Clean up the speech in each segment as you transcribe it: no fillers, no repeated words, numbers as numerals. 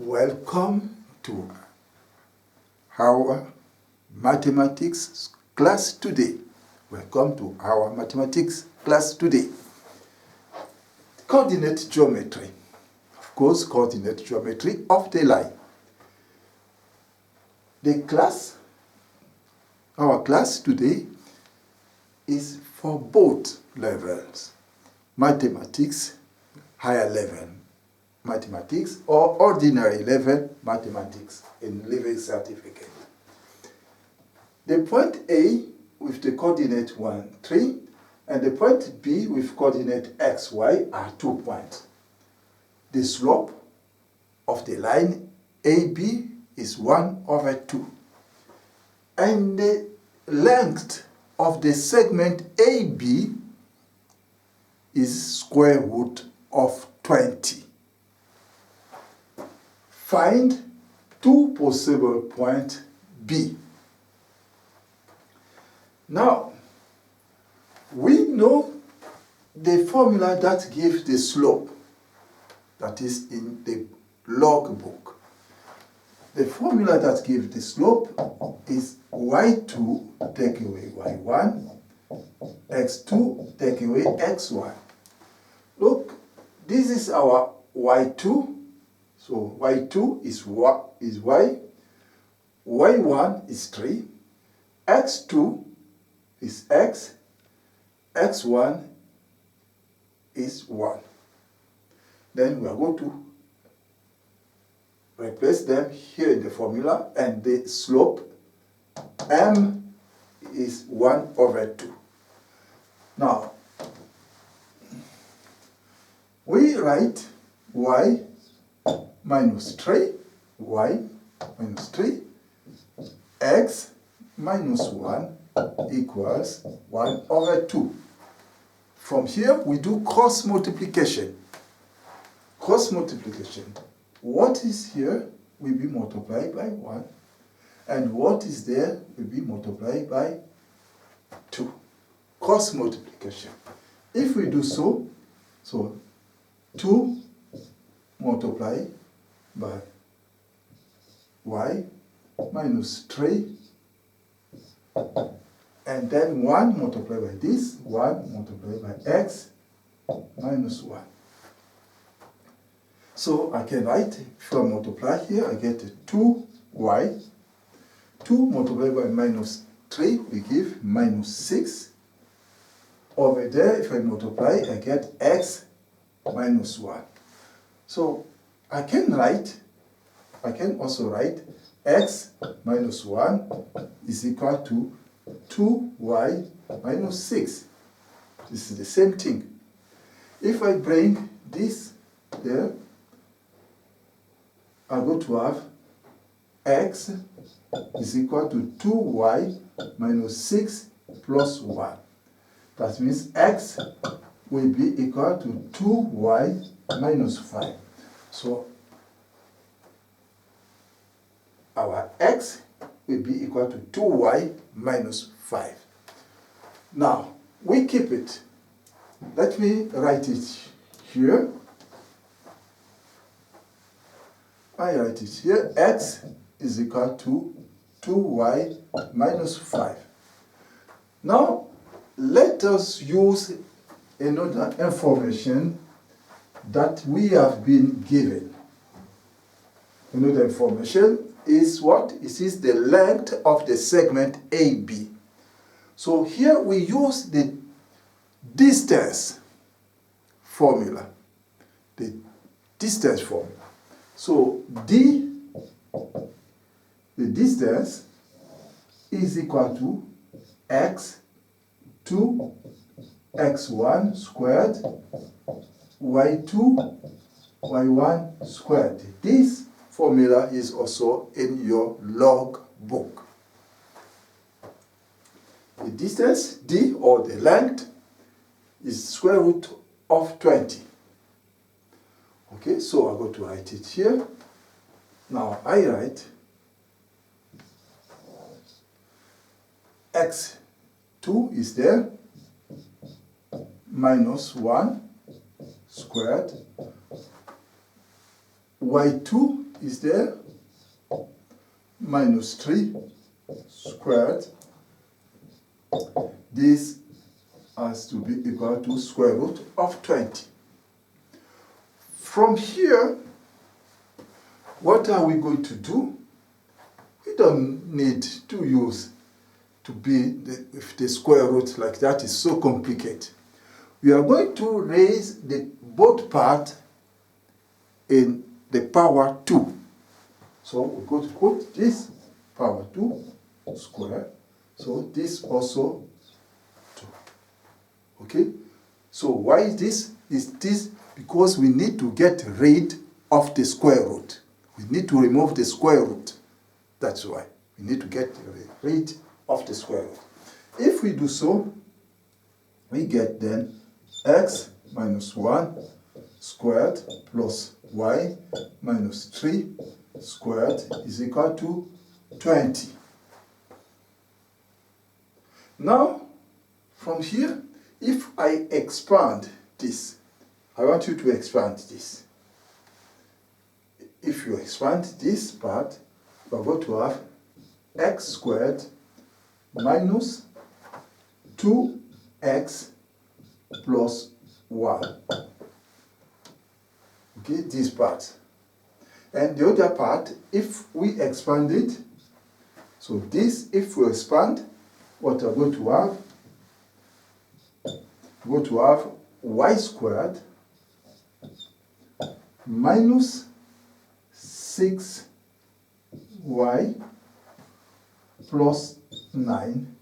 Welcome to our mathematics class today. Welcome to our mathematics class today. Coordinate geometry. Of course, coordinate geometry of the line. Our class today is for both levels. Mathematics, higher level mathematics, or ordinary level mathematics in Leaving Certificate. The point A with the coordinate 1, 3, and the point B with coordinate x, y are 2 points. The slope of the line AB is 1/2. And the length of the segment AB is square root of 20. Find 2 possible points B. Now, we know the formula that gives the slope, that is in the log book. The formula that gives the slope is y2 take away y1, x2 take away x1. Look, this is our y2. So y2 is y, y1 is 3, x2 is x, x1 is 1. Then we are going to replace them here in the formula, and the slope m is 1/2. Now, we write y minus 3, y minus 3, x minus 1 equals 1/2. From here, we do cross multiplication. Cross multiplication. What is here will be multiplied by 1, and what is there will be multiplied by 2. Cross multiplication. If we do so 2 multiplied by y minus 3, and then 1 multiplied by this, 1 multiplied by x minus 1. So I can write, if I multiply here, I get 2y. 2 multiplied by minus 3 we give minus 6. Over there, if I multiply, I get x minus 1. So I can also write x minus 1 is equal to 2y minus 6. This is the same thing. If I bring this there, I'm going to have x is equal to 2y minus 6 plus 1. That means x will be equal to 2y minus 5. So our x will be equal to 2y minus 5. Now, we keep it. Let me write it here. I write it here. X is equal to 2y minus 5. Now, let us use another information that we have been given. Another information is what? It is the length of the segment AB. So here we use the distance formula. The distance formula. So the distance is equal to x2 x1 squared y2 y1 squared. This formula is also in your log book. The distance, d, or the length, is square root of 20. Okay, so I'm going to write it here. Now I write x2 is there, minus 1 squared, y2 is there, minus 3 squared. This has to be equal to square root of 20. From here, what are we going to do? We don't need to use to be the square root like that is so complicated. We are going to raise the both part in the power 2. So we're going to put this power 2 square. So this also 2. Okay? So why is this? Is this because we need to get rid of the square root. We need to remove the square root. That's why. We need to get rid of the square root. If we do so, we get then x minus 1 squared plus y minus 3 squared is equal to 20. Now, from here, if I expand this, I want you to expand this. If you expand this part, we're going to have x squared minus 2x plus 1. Okay, this part. And the other part, if we expand it, so this, if we expand, what we're going to have, we're going to have y squared minus 6y plus 9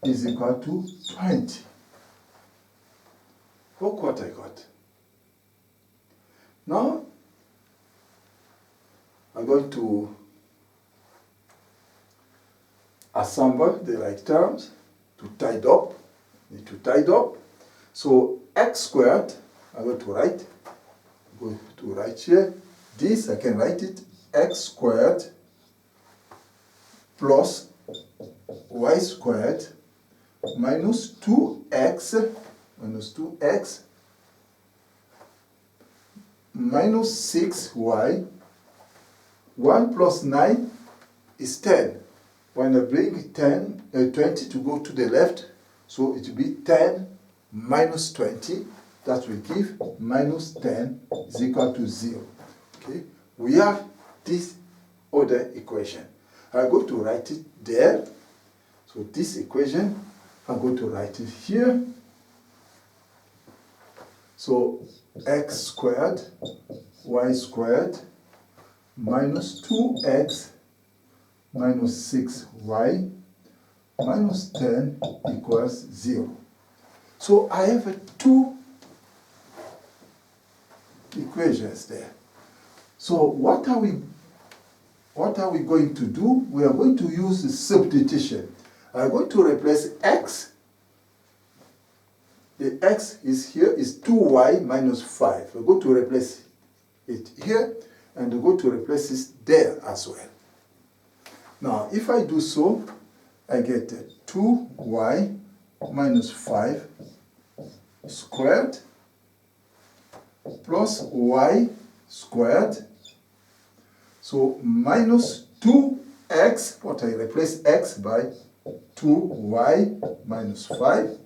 is equal to 20. Look what I got. Now, I'm going to assemble the right terms to tie up. Need to tie up. So x squared, I'm going to write. Go to write here. This I can write it x squared plus y squared minus 2x minus 6y. 1 plus 9 is 10. When I bring 20 to go to the left, so it will be 10 minus 20. That will give minus 10 is equal to 0. Okay? We have this other equation. I'm going to write it there. So this equation, I'm going to write it here. So x squared, y squared, minus 2x minus 6y minus 10 equals 0. So I have two equations there. So what are we going to do? We are going to use the substitution. I'm going to replace x. The x is here is 2y minus 5. We're going to replace it here, and we're going to replace it there as well. Now, if I do so, I get 2y minus 5 squared plus y squared. So minus 2x, what I replace x by 2y minus 5.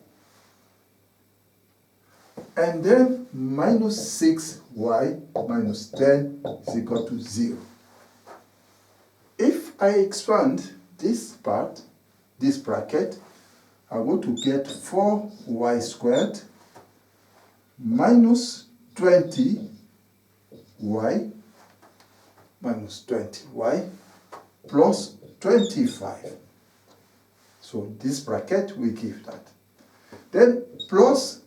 And then minus 6y minus 10 is equal to 0. If I expand this part, this bracket, I'm going to get 4y squared minus 20y minus 20y plus 25. So this bracket will give that. Then plus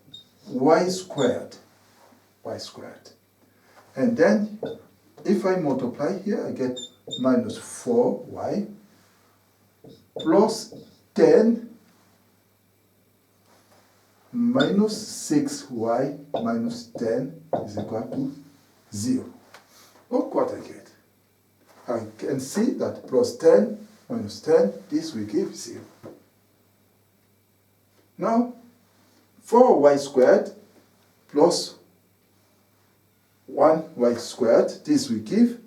y squared. And then if I multiply here, I get minus 4y plus 10 minus 6y minus 10 is equal to 0. Look what I get. I can see that plus 10 minus 10, this will give 0. Now, 4y squared plus 1y squared. This will give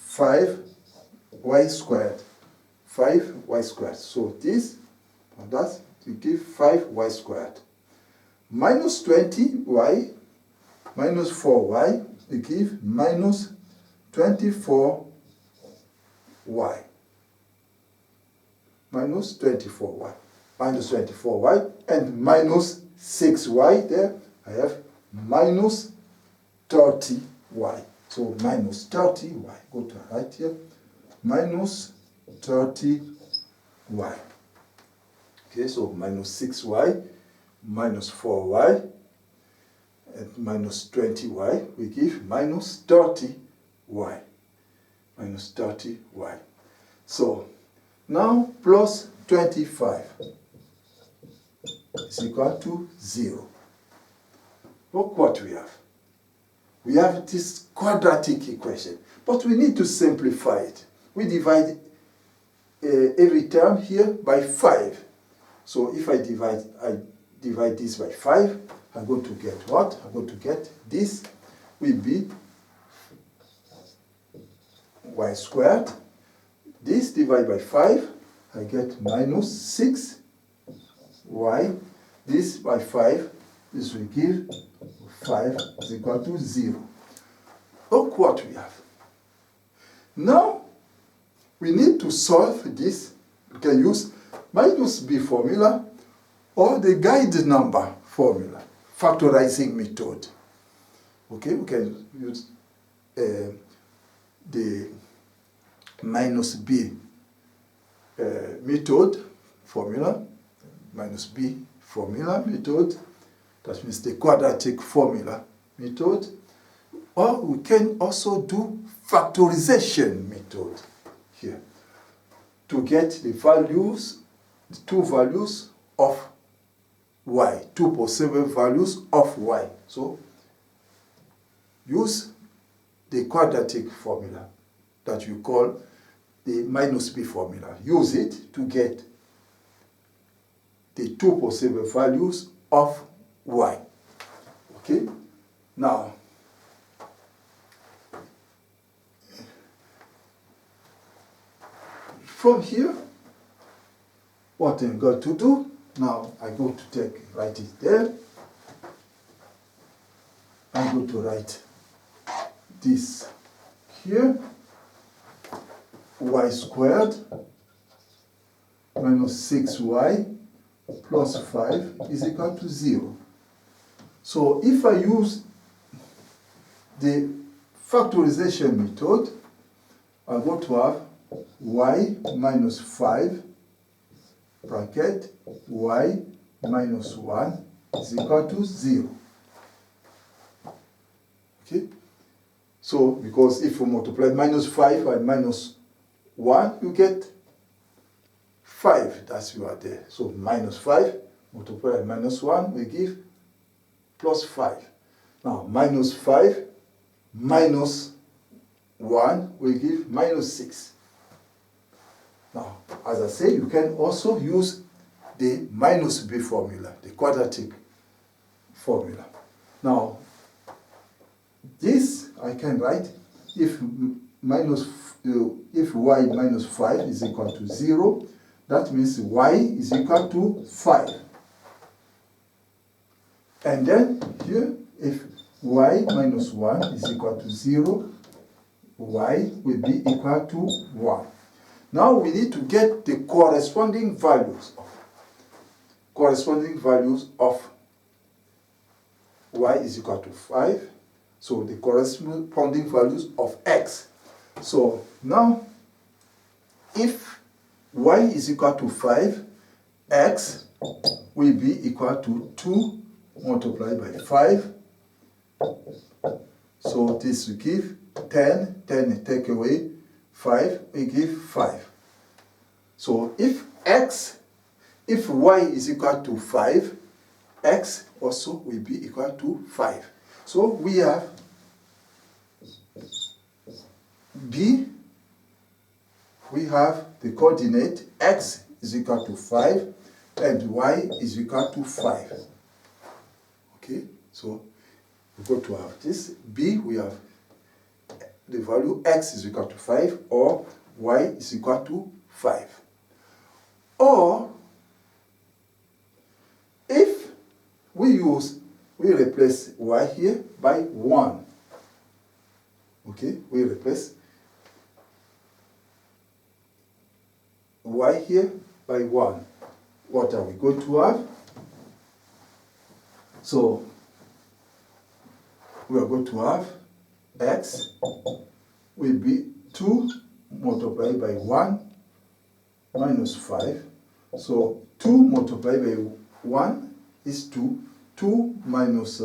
5y squared. 5y squared. So this, that will give 5y squared. Minus 20y minus 4y will give minus 24y. Minus 24y. Minus 24y and minus 6y there. I have minus 30y. So minus 30y. Go to right here. Minus 30y. Okay, so minus 6y, minus 4y, and minus 20y, we give minus 30y. Minus 30y. So now plus 25 is equal to 0. Look what we have. We have this quadratic equation, but we need to simplify it. We divide every term here by 5. So if I divide this by 5, I'm going to get what? I'm going to get this will be y squared. This divided by 5, I get minus 6y. This by 5, this will give 5 is equal to 0. Look what we have. Now, we need to solve this. We can use minus b formula or the guide number formula, factorizing method. Okay, we can use the minus b method formula, minus b formula method, that means the quadratic formula method, or we can also do factorization method here to get the values, the two values of y, two possible values of y. So use the quadratic formula that you call the minus b formula. Use it to get the two possible values of y. Okay? Now, from here, what I'm going to do, now I'm going to write it there. I'm going to write this here, y squared minus 6y plus 5 is equal to 0. So if I use the factorization method, I'm going to have y minus 5 bracket y minus 1 is equal to 0. Okay? So, because if you multiply minus 5 and minus 1, you get 5. That's you are there. So, minus 5 multiplied by minus 1 will give plus 5. Now, minus 5 minus 1 will give minus 6. Now, as I say, you can also use the minus b formula, the quadratic formula. Now, this I can write if y minus 5 is equal to 0, that means y is equal to 5. And then here, if y minus 1 is equal to 0, y will be equal to 1. Now we need to get the corresponding values of y is equal to 5. So the corresponding values of x. So now, if y is equal to 5, x will be equal to 2 multiplied by 5. So this will give 10, 10 take away 5, we give 5. So if y is equal to 5, x also will be equal to 5. So we have b, we have the coordinate x is equal to 5 and y is equal to 5. Okay, so we go to have this. B, we have the value x is equal to 5 or y is equal to 5. Or if we replace y here by 1. Okay, we replace y here by 1. What are we going to have? So we are going to have x will be 2 multiplied by 1 minus 5. So 2 multiplied by 1 is 2. 2 minus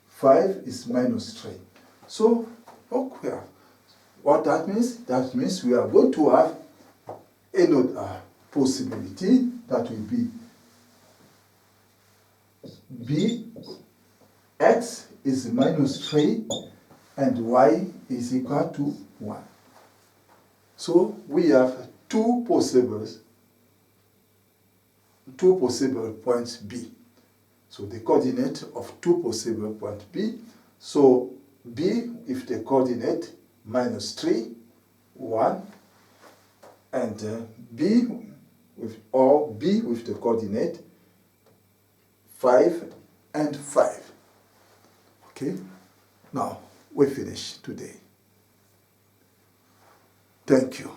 5 is minus 3. So, okay. What that means? That means we are going to have another possibility that will be b x is minus 3 and y is equal to 1. So we have two possible points B. So the coordinate of two possible points B. So B with the coordinate minus 3, 1, and B with the coordinate 5 and 5. Okay? Now we finish today. Thank you.